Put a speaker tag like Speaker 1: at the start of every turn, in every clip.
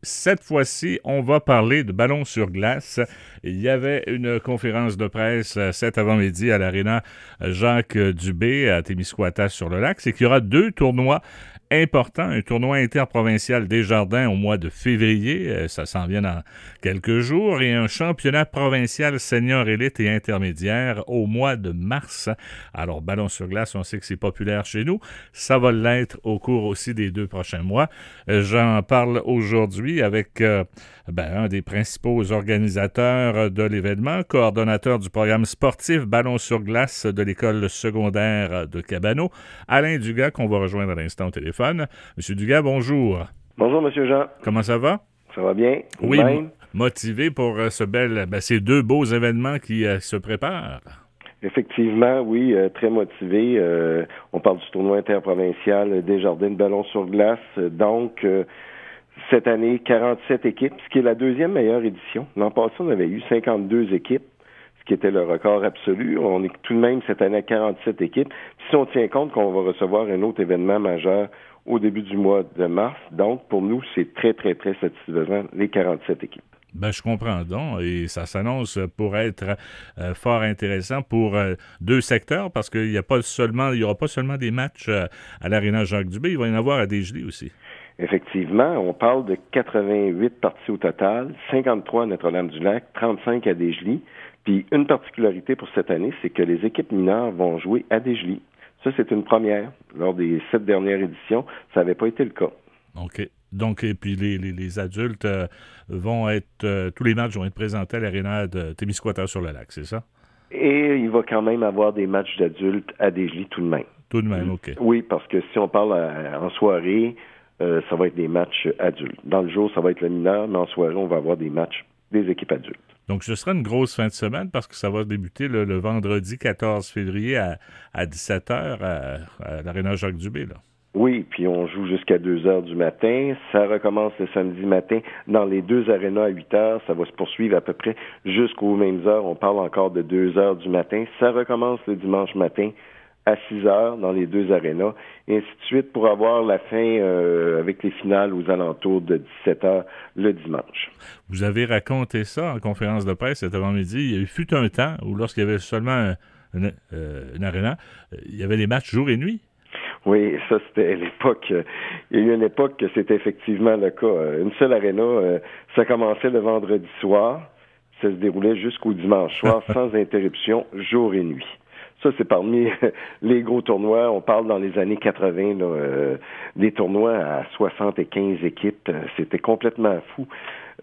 Speaker 1: Cette fois-ci, on va parler de ballon sur glace. Il y avait une conférence de presse cet avant-midi à l'Arena Jacques Dubé à Témiscouata-sur-le-Lac. C'est qu'il y aura deux tournois importants. Un tournoi interprovincial Desjardins au mois de février, ça s'en vient dans quelques jours, et un championnat provincial senior élite et intermédiaire au mois de mars. Alors, ballon sur glace, on sait que c'est populaire chez nous. Ça va l'être au cours aussi des 2 prochains mois. J'en parle aujourd'hui avec un des principaux organisateurs de l'événement, coordonnateur du programme sportif ballon sur glace de l'école secondaire de Cabano, Alain Dugas, qu'on va rejoindre à l'instant au téléphone. Monsieur Dugas, bonjour.
Speaker 2: Bonjour, Monsieur Jean.
Speaker 1: Comment ça va?
Speaker 2: Ça va bien?
Speaker 1: Oui, motivé pour ces deux beaux événements qui se préparent.
Speaker 2: Effectivement, oui, très motivé. On parle du tournoi interprovincial Desjardins de ballon sur glace. Donc, cette année, 47 équipes, ce qui est la deuxième meilleure édition. L'an passé, on avait eu 52 équipes, ce qui était le record absolu. On est tout de même cette année à 47 équipes. Puis, si on tient compte qu'on va recevoir un autre événement majeur au début du mois de mars, donc pour nous, c'est très, très, très satisfaisant, les 47 équipes.
Speaker 1: Je comprends donc, et ça s'annonce pour être fort intéressant pour deux secteurs, parce qu'il n'y aura pas seulement des matchs à l'Arena Jacques Dubé, il va y en avoir à Desjardins aussi.
Speaker 2: Effectivement, on parle de 88 parties au total, 53 à Notre-Dame-du-Lac, 35 à Desjardins. Puis une particularité pour cette année, c'est que les équipes mineures vont jouer à Desjardins. Ça, c'est une première. Lors des 7 dernières éditions, ça n'avait pas été le cas.
Speaker 1: OK. Donc, et puis les adultes vont être... tous les matchs vont être présentés à l'Arena de Témiscouata-sur-le-Lac, c'est ça?
Speaker 2: Et il va quand même avoir des matchs d'adultes à Desjardins tout de même.
Speaker 1: Tout de même, OK.
Speaker 2: Oui, parce que si on parle en soirée, ça va être des matchs adultes. Dans le jour, ça va être le mineur, mais en soirée, on va avoir des matchs des équipes adultes.
Speaker 1: Donc, ce sera une grosse fin de semaine parce que ça va débuter le vendredi 14 février à 17h à l'Arena Jacques Dubé, là.
Speaker 2: Oui, puis on joue jusqu'à 2 heures du matin. Ça recommence le samedi matin dans les deux arénas à 8 heures. Ça va se poursuivre à peu près jusqu'aux mêmes heures. On parle encore de 2 heures du matin. Ça recommence le dimanche matin à 6 heures dans les deux arénas, et ainsi de suite pour avoir la fin avec les finales aux alentours de 17 heures le dimanche.
Speaker 1: Vous avez raconté ça en conférence de presse cet avant-midi. Il y a fut un temps où lorsqu'il y avait seulement une aréna, il y avait des matchs jour et nuit.
Speaker 2: Oui, ça c'était l'époque. Il y a eu une époque que c'était effectivement le cas. Une seule aréna, ça commençait le vendredi soir, ça se déroulait jusqu'au dimanche soir sans interruption, jour et nuit. Ça, c'est parmi les gros tournois. On parle dans les années 80, des tournois à 75 équipes. C'était complètement fou.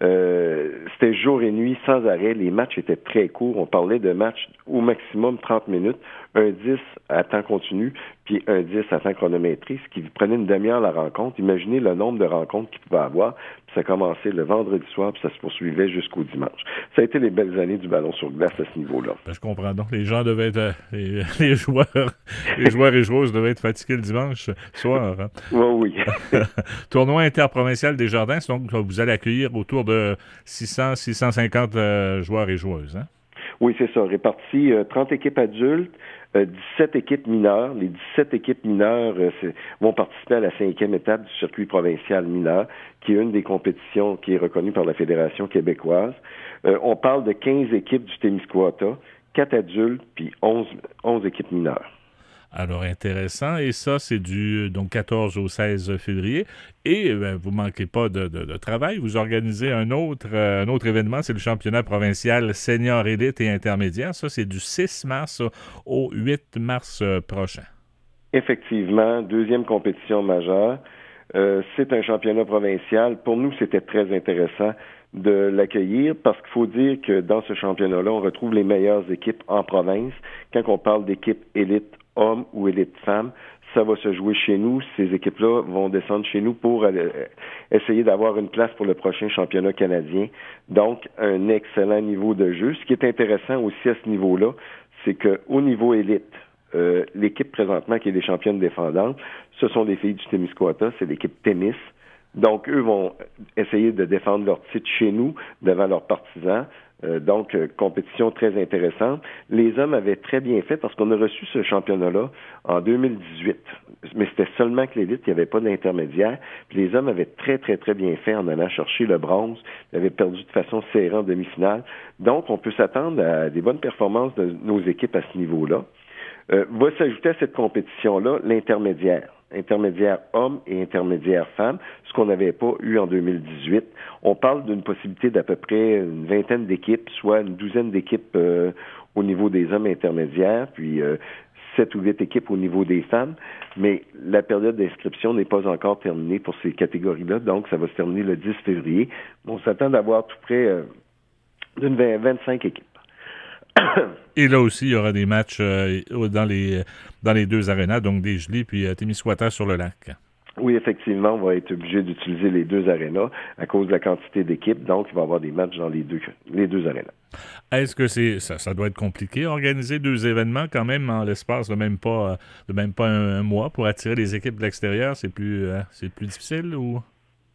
Speaker 2: C'était jour et nuit, sans arrêt. Les matchs étaient très courts. On parlait de matchs au maximum 30 minutes, un 10 à temps continu, puis un 10 à temps chronométré, ce qui prenait une demi-heure la rencontre. Imaginez le nombre de rencontres qu'il pouvait avoir. Puis ça commençait le vendredi soir, puis ça se poursuivait jusqu'au dimanche. Ça a été les belles années du ballon sur glace à ce niveau-là.
Speaker 1: Je comprends. Donc, les gens devaient être... les joueurs et joueuses devaient être fatigués le dimanche soir. Hein?
Speaker 2: Oui.
Speaker 1: Tournoi interprovincial Desjardins, donc vous allez accueillir autour de 600-650 joueurs et joueuses. Hein?
Speaker 2: Oui, c'est ça. Répartis 30 équipes adultes, 17 équipes mineures. Les 17 équipes mineures vont participer à la 5e étape du circuit provincial mineur, qui est une des compétitions qui est reconnue par la Fédération québécoise. On parle de 15 équipes du Témiscouata, 4 adultes, puis 11 équipes mineures.
Speaker 1: Alors, intéressant. Et ça, c'est du 14 au 16 février. Et vous ne manquez pas de travail. Vous organisez un autre événement, c'est le championnat provincial senior élite et intermédiaire. Ça, c'est du 6 mars au 8 mars prochain.
Speaker 2: Effectivement, deuxième compétition majeure. C'est un championnat provincial. Pour nous, c'était très intéressant de l'accueillir parce qu'il faut dire que dans ce championnat-là, on retrouve les meilleures équipes en province. Quand on parle d'équipe élite hommes ou élite femmes, ça va se jouer chez nous. Ces équipes-là vont descendre chez nous pour essayer d'avoir une place pour le prochain championnat canadien. Donc, un excellent niveau de jeu. Ce qui est intéressant aussi à ce niveau-là, c'est qu'au niveau élite, l'équipe présentement qui est des championnes défendantes, ce sont les filles du Témiscouata, c'est l'équipe Témis. Donc, eux vont essayer de défendre leur titre chez nous devant leurs partisans. Donc, compétition très intéressante. Les hommes avaient très bien fait parce qu'on a reçu ce championnat-là en 2018. Mais c'était seulement que l'élite, il n'y avait pas d'intermédiaire. Puis les hommes avaient très, très, très bien fait en allant chercher le bronze. Ils avaient perdu de façon serrée en demi-finale. Donc, on peut s'attendre à des bonnes performances de nos équipes à ce niveau-là. Va s'ajouter à cette compétition-là l'intermédiaire hommes et intermédiaire femmes, ce qu'on n'avait pas eu en 2018. On parle d'une possibilité d'à peu près une vingtaine d'équipes, soit une douzaine d'équipes au niveau des hommes intermédiaires, puis 7 ou 8 équipes au niveau des femmes, mais la période d'inscription n'est pas encore terminée pour ces catégories-là, donc ça va se terminer le 10 février. On s'attend d'avoir tout près d'une 25 équipes.
Speaker 1: Et là aussi, il y aura des matchs dans les deux arénas, donc des Gelées puis Témiscouata sur le lac.
Speaker 2: Oui, effectivement, on va être obligé d'utiliser les deux arénas à cause de la quantité d'équipes, donc il va y avoir des matchs dans les deux arénas.
Speaker 1: Est-ce que ça doit être compliqué organiser deux événements quand même en l'espace de même pas un mois pour attirer les équipes de l'extérieur? C'est plus difficile ou?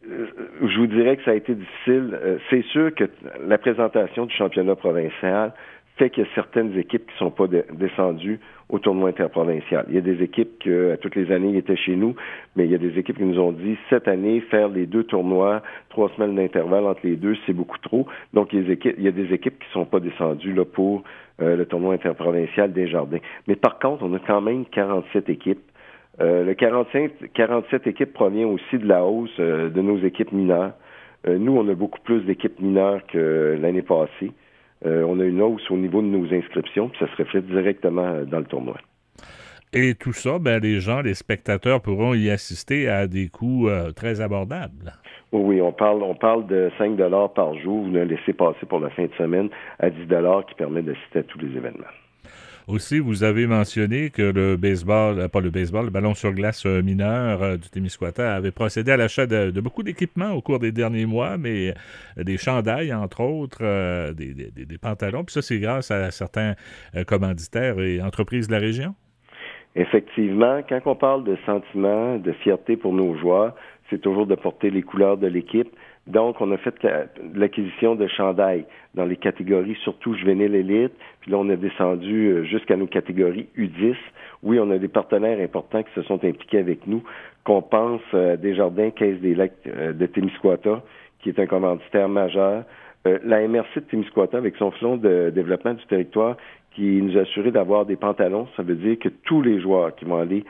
Speaker 2: Je vous dirais que ça a été difficile. C'est sûr que la présentation du championnat provincial fait qu'il y a certaines équipes qui ne sont pas descendues au tournoi interprovincial. Il y a des équipes que, à toutes les années, ils étaient chez nous, mais il y a des équipes qui nous ont dit, cette année, faire les deux tournois, 3 semaines d'intervalle entre les deux, c'est beaucoup trop. Donc, il y a des équipes qui ne sont pas descendues là, pour le tournoi interprovincial des Jardins. Mais par contre, on a quand même 47 équipes. Le 47 équipes provient aussi de la hausse de nos équipes mineures. Nous, on a beaucoup plus d'équipes mineures que l'année passée. On a une hausse au niveau de nos inscriptions, puis ça se reflète directement dans le tournoi.
Speaker 1: Et tout ça, les spectateurs pourront y assister à des coûts très abordables.
Speaker 2: Oui, on parle de 5 $ par jour, vous ne laissez passer pour la fin de semaine à 10 $ qui permet d'assister à tous les événements.
Speaker 1: Aussi, vous avez mentionné que le ballon sur glace mineur du Témiscouata avait procédé à l'achat de beaucoup d'équipements au cours des derniers mois, mais des chandails, entre autres, des pantalons. Puis ça, c'est grâce à certains commanditaires et entreprises de la région?
Speaker 2: Effectivement, quand on parle de sentiment, de fierté pour nos joueurs, c'est toujours de porter les couleurs de l'équipe. Donc, on a fait l'acquisition de chandails dans les catégories, surtout juvénile élite. Puis là, on a descendu jusqu'à nos catégories U10. Oui, on a des partenaires importants qui se sont impliqués avec nous, qu'on pense Desjardins, Caisse des Lacs de Témiscouata, qui est un commanditaire majeur. La MRC de Témiscouata, avec son fonds de développement du territoire, qui nous a assuré d'avoir des pantalons. Ça veut dire que tous les joueurs qui vont aller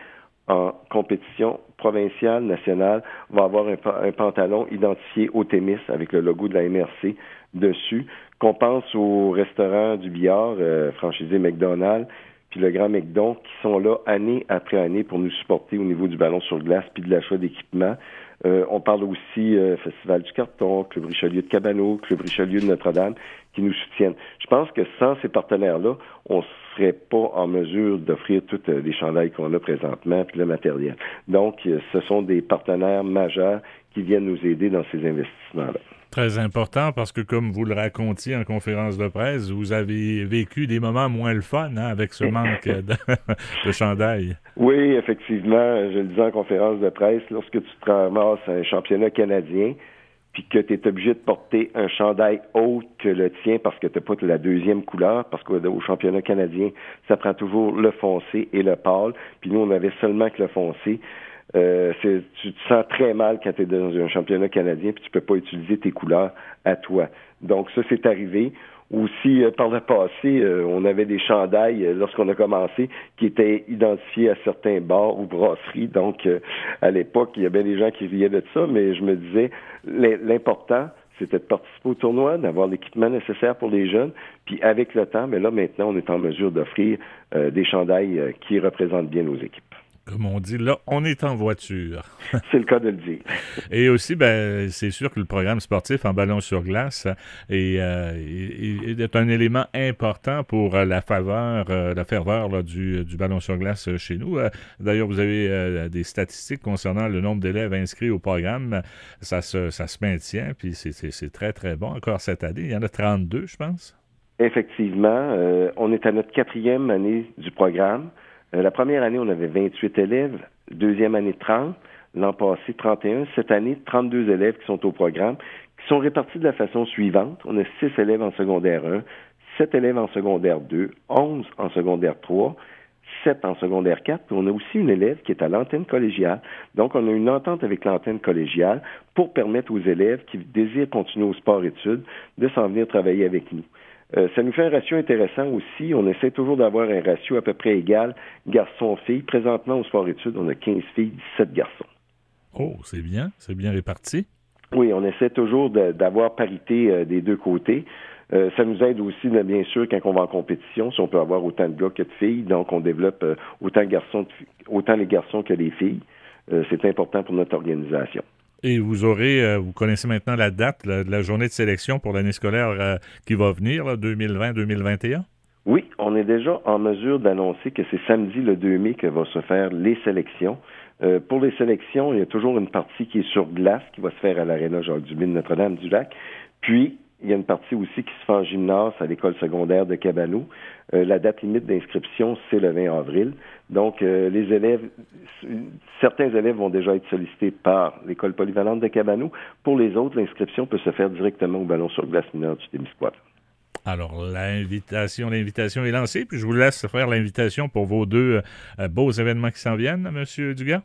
Speaker 2: en compétition provinciale, nationale, vont avoir un pantalon identifié au Témis avec le logo de la MRC dessus. Qu'on pense au restaurant du Billard, franchisé McDonald's, puis le Grand McDon, qui sont là année après année pour nous supporter au niveau du ballon sur glace puis de l'achat d'équipements. On parle aussi Festival du Carton, Club Richelieu de Cabano, Club Richelieu de Notre-Dame, qui nous soutiennent. Je pense que sans ces partenaires-là, on serait pas en mesure d'offrir toutes les chandails qu'on a présentement puis le matériel. Donc, ce sont des partenaires majeurs qui viennent nous aider dans ces investissements-là.
Speaker 1: Très important parce que, comme vous le racontiez en conférence de presse, vous avez vécu des moments moins le fun avec ce manque de chandail.
Speaker 2: Oui, effectivement, je le disais en conférence de presse, lorsque tu te ramasses à un championnat canadien puis que tu es obligé de porter un chandail autre que le tien parce que tu n'as pas la deuxième couleur, parce qu'au championnat canadien, ça prend toujours le foncé et le pâle, puis nous, on avait seulement que le foncé. Tu te sens très mal quand tu es dans un championnat canadien puis tu peux pas utiliser tes couleurs à toi. Donc ça, c'est arrivé. Aussi, par le passé, on avait des chandails, lorsqu'on a commencé, qui étaient identifiés à certains bars ou brasseries. Donc, à l'époque, il y avait des gens qui riaient de ça, mais je me disais, l'important, c'était de participer au tournoi, d'avoir l'équipement nécessaire pour les jeunes. Puis avec le temps, mais là, maintenant, on est en mesure d'offrir des chandails qui représentent bien nos équipes.
Speaker 1: Comme on dit, là, on est en voiture.
Speaker 2: C'est le cas de le dire.
Speaker 1: Et aussi, c'est sûr que le programme sportif en ballon sur glace est un élément important pour la ferveur là, du ballon sur glace chez nous. D'ailleurs, vous avez des statistiques concernant le nombre d'élèves inscrits au programme. Ça se maintient, puis c'est très, très bon encore cette année. Il y en a 32, je pense.
Speaker 2: Effectivement. On est à notre 4e année du programme. La première année, on avait 28 élèves. Deuxième année, 30. L'an passé, 31. Cette année, 32 élèves qui sont au programme, qui sont répartis de la façon suivante. On a 6 élèves en secondaire 1, 7 élèves en secondaire 2, 11 en secondaire 3, 7 en secondaire 4, puis on a aussi une élève qui est à l'antenne collégiale. Donc, on a une entente avec l'antenne collégiale pour permettre aux élèves qui désirent continuer au sport-études de s'en venir travailler avec nous. Ça nous fait un ratio intéressant aussi. On essaie toujours d'avoir un ratio à peu près égal garçons-filles. Présentement, au sport-études, on a 15 filles, 17 garçons.
Speaker 1: Oh, c'est bien réparti.
Speaker 2: Oui, on essaie toujours d'avoir parité des deux côtés. Ça nous aide aussi, bien sûr, quand on va en compétition, si on peut avoir autant de gars que de filles. Donc, on développe autant les garçons que les filles. C'est important pour notre organisation.
Speaker 1: Et vous connaissez maintenant la date de la journée de sélection pour l'année scolaire qui va venir, 2020-2021?
Speaker 2: Oui, on est déjà en mesure d'annoncer que c'est samedi le 2 mai que vont se faire les sélections. Pour les sélections, il y a toujours une partie qui est sur glace, qui va se faire à l'Aréna Jacques-Dubé de Notre-Dame-du-Lac. Puis, il y a une partie aussi qui se fait en gymnase à l'école secondaire de Cabaneau. La date limite d'inscription, c'est le 20 avril. Donc, certains élèves vont déjà être sollicités par l'école polyvalente de Cabaneau. Pour les autres, l'inscription peut se faire directement au ballon sur glace mineur du Témiscouata.
Speaker 1: Alors, l'invitation est lancée, puis je vous laisse faire l'invitation pour vos deux beaux événements qui s'en viennent, M. Dugas.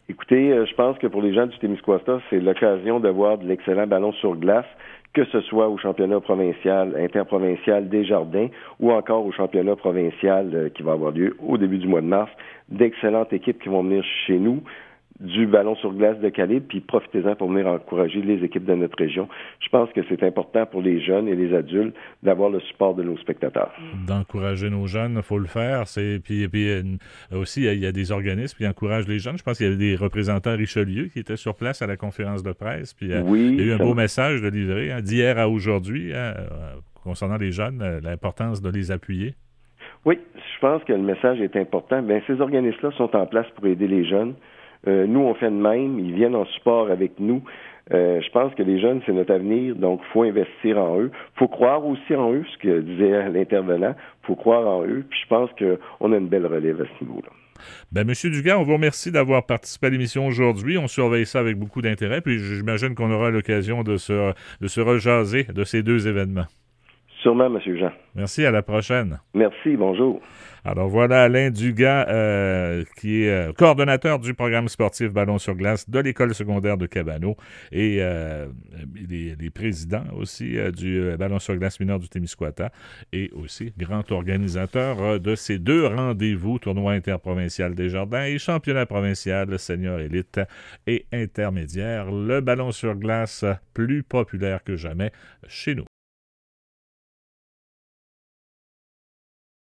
Speaker 2: Écoutez, je pense que pour les gens du Témiscouata, c'est l'occasion de voir de l'excellent ballon sur glace, que ce soit au championnat provincial, interprovincial des Jardins ou encore au championnat provincial qui va avoir lieu au début du mois de mars. D'excellentes équipes qui vont venir chez nous, du ballon sur glace de calibre, puis profitez-en pour venir encourager les équipes de notre région. Je pense que c'est important pour les jeunes et les adultes d'avoir le support de nos spectateurs.
Speaker 1: D'encourager nos jeunes, il faut le faire. Puis aussi, il y a des organismes qui encouragent les jeunes. Je pense qu'il y avait des représentants Richelieu qui étaient sur place à la conférence de presse. Puis
Speaker 2: oui,
Speaker 1: il y a eu un beau message de livrer d'hier à aujourd'hui concernant les jeunes, l'importance de les appuyer.
Speaker 2: Oui, je pense que le message est important. Bien, ces organismes-là sont en place pour aider les jeunes. Nous, on fait de même. Ils viennent en support avec nous. Je pense que les jeunes, c'est notre avenir, donc il faut investir en eux. Il faut croire aussi en eux, ce que disait l'intervenant. Il faut croire en eux. Puis je pense qu'on a une belle relève à ce niveau-là.
Speaker 1: Bien, M. Dugas, on vous remercie d'avoir participé à l'émission aujourd'hui. On surveille ça avec beaucoup d'intérêt. Puis j'imagine qu'on aura l'occasion de se rejaser de ces deux événements.
Speaker 2: Sûrement, M. Jean.
Speaker 1: Merci, à la prochaine.
Speaker 2: Merci, bonjour.
Speaker 1: Alors voilà Alain Dugas, qui est coordonnateur du programme sportif Ballon sur glace de l'école secondaire de Cabaneau et il est président aussi du Ballon sur glace mineur du Témiscouata et aussi grand organisateur de ces deux rendez-vous, tournoi interprovincial des Jardins et championnat provincial senior élite et intermédiaire. Le ballon sur glace plus populaire que jamais chez nous.